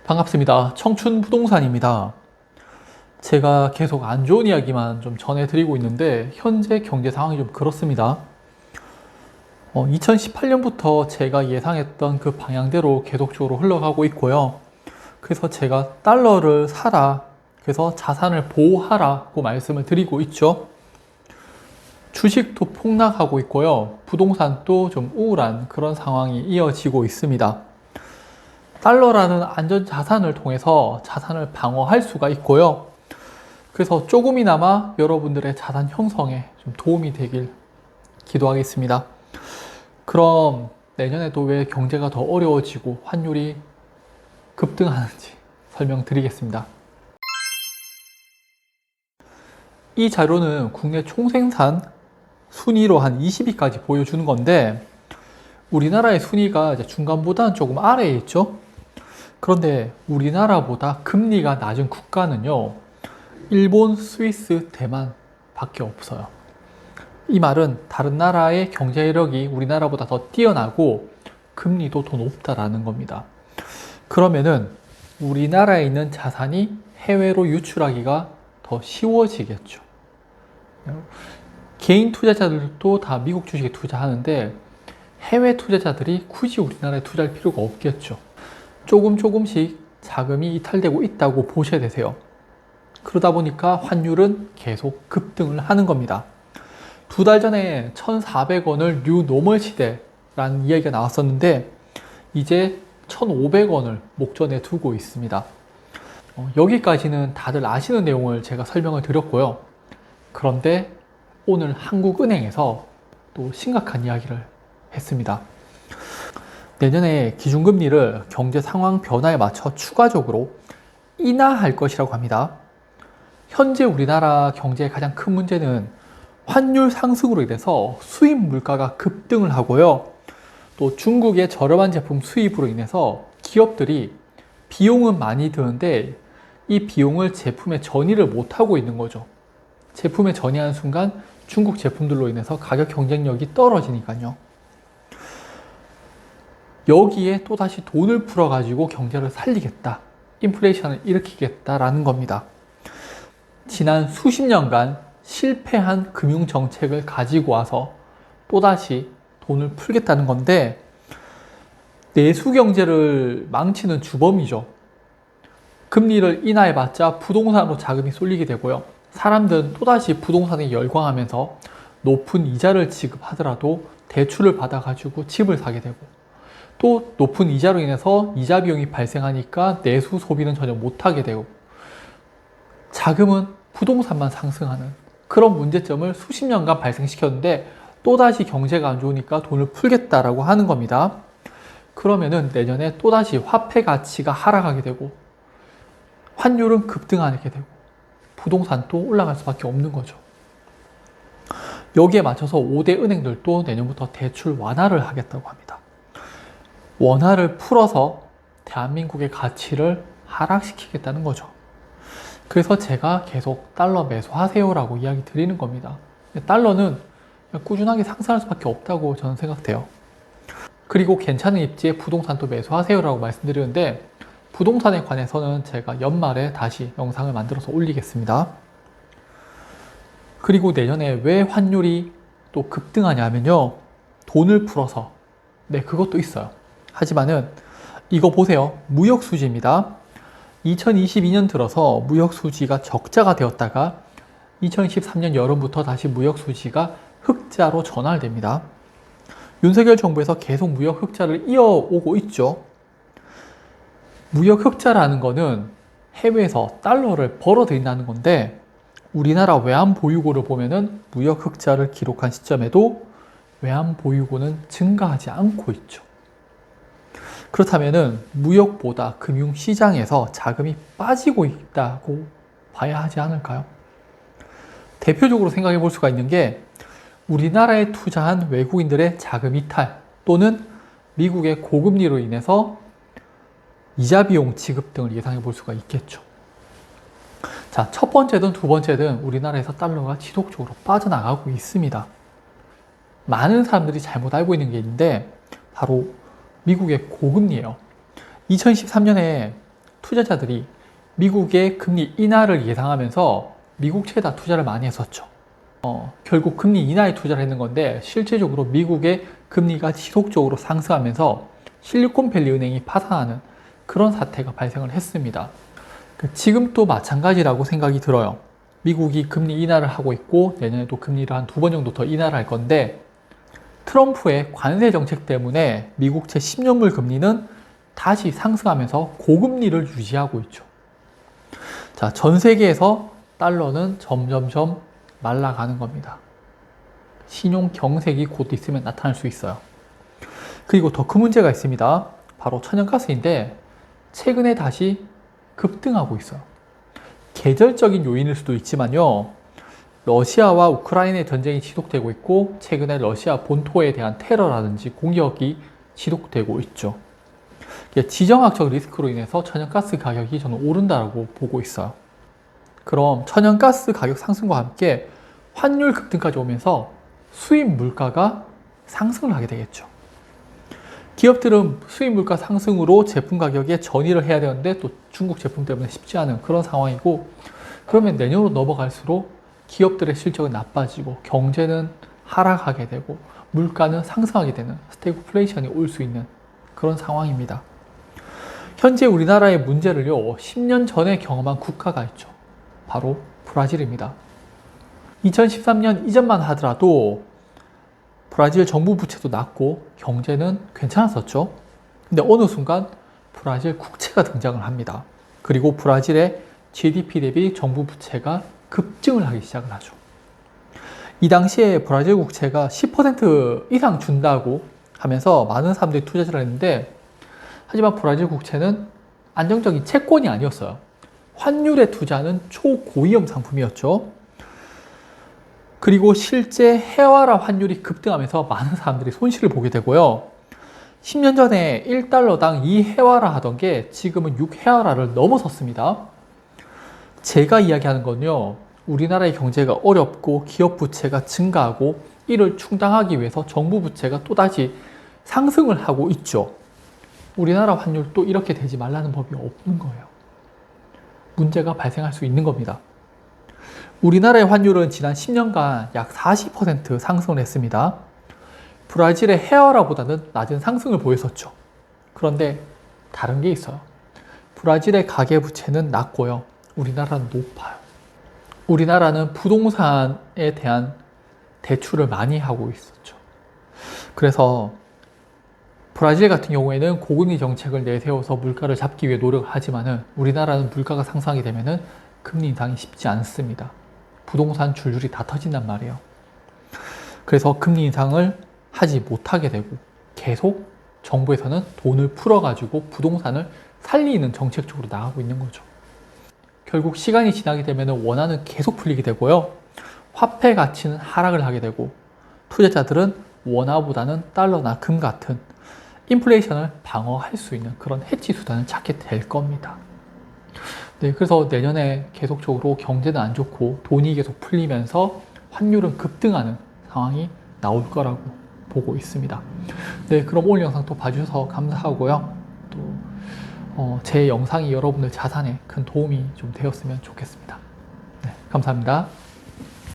반갑습니다. 청춘부동산입니다. 제가 계속 안 좋은 이야기만 좀 전해드리고 있는데 현재 경제 상황이 좀 그렇습니다. 2018년부터 제가 예상했던 그 방향대로 계속적으로 흘러가고 있고요. 그래서 제가 달러를 사라, 그래서 자산을 보호하라고 말씀을 드리고 있죠. 주식도 폭락하고 있고요. 부동산도 좀 우울한 그런 상황이 이어지고 있습니다. 달러라는 안전자산을 통해서 자산을 방어할 수가 있고요. 그래서 조금이나마 여러분들의 자산 형성에 좀 도움이 되길 기도하겠습니다. 그럼 내년에도 왜 경제가 더 어려워지고 환율이 급등하는지 설명드리겠습니다. 이 자료는 국내 총생산 순위로 한 20위까지 보여주는 건데 우리나라의 순위가 이제 중간보다는 조금 아래에 있죠. 그런데 우리나라보다 금리가 낮은 국가는요, 일본, 스위스, 대만 밖에 없어요. 이 말은 다른 나라의 경제력이 우리나라보다 더 뛰어나고 금리도 더 높다라는 겁니다. 그러면은 우리나라에 있는 자산이 해외로 유출하기가 더 쉬워지겠죠. 개인 투자자들도 다 미국 주식에 투자하는데 해외 투자자들이 굳이 우리나라에 투자할 필요가 없겠죠. 조금씩 자금이 이탈되고 있다고 보셔야 되세요. 그러다 보니까 환율은 계속 급등을 하는 겁니다. 2달 전에 1,400원을 뉴 노멀 시대라는 이야기가 나왔었는데 이제 1,500원을 목전에 두고 있습니다. 여기까지는 다들 아시는 내용을 제가 설명을 드렸고요. 그런데 오늘 한국은행에서 또 심각한 이야기를 했습니다. 내년에 기준금리를 경제 상황 변화에 맞춰 추가적으로 인하할 것이라고 합니다. 현재 우리나라 경제의 가장 큰 문제는 환율 상승으로 인해서 수입 물가가 급등을 하고요. 또 중국의 저렴한 제품 수입으로 인해서 기업들이 비용은 많이 드는데 이 비용을 제품에 전이를 못하고 있는 거죠. 제품에 전이하는 순간 중국 제품들로 인해서 가격 경쟁력이 떨어지니까요. 여기에 또다시 돈을 풀어가지고 경제를 살리겠다, 인플레이션을 일으키겠다라는 겁니다. 지난 수십 년간 실패한 금융정책을 가지고 와서 또다시 돈을 풀겠다는 건데 내수 경제를 망치는 주범이죠. 금리를 인하해봤자 부동산으로 자금이 쏠리게 되고요. 사람들은 또다시 부동산에 열광하면서 높은 이자를 지급하더라도 대출을 받아가지고 집을 사게 되고 또 높은 이자로 인해서 이자 비용이 발생하니까 내수 소비는 전혀 못하게 되고 자금은 부동산만 상승하는 그런 문제점을 수십 년간 발생시켰는데 또다시 경제가 안 좋으니까 돈을 풀겠다라고 하는 겁니다. 그러면은 내년에 또다시 화폐 가치가 하락하게 되고 환율은 급등하게 되고 부동산도 올라갈 수밖에 없는 거죠. 여기에 맞춰서 5대 은행들도 내년부터 대출 완화를 하겠다고 합니다. 원화를 풀어서 대한민국의 가치를 하락시키겠다는 거죠. 그래서 제가 계속 달러 매수하세요라고 이야기 드리는 겁니다. 달러는 꾸준하게 상승할 수밖에 없다고 저는 생각돼요. 그리고 괜찮은 입지에 부동산도 매수하세요라고 말씀드리는데 부동산에 관해서는 제가 연말에 다시 영상을 만들어서 올리겠습니다. 그리고 내년에 왜 환율이 또 급등하냐면요, 돈을 풀어서. 네, 그것도 있어요. 하지만은 이거 보세요. 무역 수지입니다. 2022년 들어서 무역 수지가 적자가 되었다가 2023년 여름부터 다시 무역 수지가 흑자로 전환됩니다. 윤석열 정부에서 계속 무역 흑자를 이어오고 있죠. 무역 흑자라는 거는 해외에서 달러를 벌어들인다는 건데 우리나라 외환 보유고를 보면은 무역 흑자를 기록한 시점에도 외환 보유고는 증가하지 않고 있죠. 그렇다면은 무역보다 금융시장에서 자금이 빠지고 있다고 봐야 하지 않을까요? 대표적으로 생각해 볼 수가 있는 게 우리나라에 투자한 외국인들의 자금 이탈 또는 미국의 고금리로 인해서 이자 비용 지급 등을 예상해 볼 수가 있겠죠. 자, 첫 번째든 두 번째든 우리나라에서 달러가 지속적으로 빠져나가고 있습니다. 많은 사람들이 잘못 알고 있는 게 있는데 바로 미국의 고금리예요. 2013년에 투자자들이 미국의 금리 인하를 예상하면서 미국채에다 투자를 많이 했었죠. 결국 금리 인하에 투자를 했는 건데 실제적으로 미국의 금리가 지속적으로 상승하면서 실리콘밸리 은행이 파산하는 그런 사태가 발생을 했습니다. 지금 또 마찬가지라고 생각이 들어요. 미국이 금리 인하를 하고 있고 내년에도 금리를 한 2번 정도 더 인하를 할 건데 트럼프의 관세 정책 때문에 미국채 10년물 금리는 다시 상승하면서 고금리를 유지하고 있죠. 자, 전 세계에서 달러는 점점점 말라가는 겁니다. 신용 경색이 곧 있으면 나타날 수 있어요. 그리고 더 큰 문제가 있습니다. 바로 천연가스인데 최근에 다시 급등하고 있어요. 계절적인 요인일 수도 있지만요. 러시아와 우크라이나의 전쟁이 지속되고 있고 최근에 러시아 본토에 대한 테러라든지 공격이 지속되고 있죠. 지정학적 리스크로 인해서 천연가스 가격이 저는 오른다고 보고 있어요. 그럼 천연가스 가격 상승과 함께 환율 급등까지 오면서 수입 물가가 상승을 하게 되겠죠. 기업들은 수입 물가 상승으로 제품 가격에 전이를 해야 되는데 또 중국 제품 때문에 쉽지 않은 그런 상황이고 그러면 내년으로 넘어갈수록 기업들의 실적은 나빠지고 경제는 하락하게 되고 물가는 상승하게 되는 스태그플레이션이 올 수 있는 그런 상황입니다. 현재 우리나라의 문제를요 10년 전에 경험한 국가가 있죠. 바로 브라질입니다. 2013년 이전만 하더라도 브라질 정부 부채도 낮고 경제는 괜찮았었죠. 근데 어느 순간 브라질 국채가 등장을 합니다. 그리고 브라질의 GDP 대비 정부 부채가 급증을 하기 시작을 하죠. 이 당시에 브라질 국채가 10% 이상 준다고 하면서 많은 사람들이 투자를 했는데 하지만 브라질 국채는 안정적인 채권이 아니었어요. 환율에 투자하는 초고위험 상품이었죠. 그리고 실제 헤아라 환율이 급등하면서 많은 사람들이 손실을 보게 되고요. 10년 전에 1달러당 2헤아라 하던 게 지금은 6헤아라를 넘어섰습니다. 제가 이야기하는 건요. 우리나라의 경제가 어렵고 기업 부채가 증가하고 이를 충당하기 위해서 정부 부채가 또다시 상승을 하고 있죠. 우리나라 환율도 이렇게 되지 말라는 법이 없는 거예요. 문제가 발생할 수 있는 겁니다. 우리나라의 환율은 지난 10년간 약 40% 상승을 했습니다. 브라질의 헤아라보다는 낮은 상승을 보였었죠. 그런데 다른 게 있어요. 브라질의 가계부채는 낮고요. 우리나라는 높아요. 우리나라는 부동산에 대한 대출을 많이 하고 있었죠. 그래서 브라질 같은 경우에는 고금리 정책을 내세워서 물가를 잡기 위해 노력을 하지만은 우리나라는 물가가 상승하게 되면은 금리 인상이 쉽지 않습니다. 부동산 줄줄이 다 터진단 말이에요. 그래서 금리 인상을 하지 못하게 되고 계속 정부에서는 돈을 풀어가지고 부동산을 살리는 정책 쪽으로 나가고 있는 거죠. 결국 시간이 지나게 되면 원화는 계속 풀리게 되고요. 화폐 가치는 하락을 하게 되고 투자자들은 원화보다는 달러나 금 같은 인플레이션을 방어할 수 있는 그런 해치 수단을 찾게 될 겁니다. 네, 그래서 내년에 계속적으로 경제는 안 좋고 돈이 계속 풀리면서 환율은 급등하는 상황이 나올 거라고 보고 있습니다. 네, 그럼 오늘 영상 또 봐주셔서 감사하고요. 또 제 영상이 여러분들 자산에 큰 도움이 좀 되었으면 좋겠습니다. 네, 감사합니다.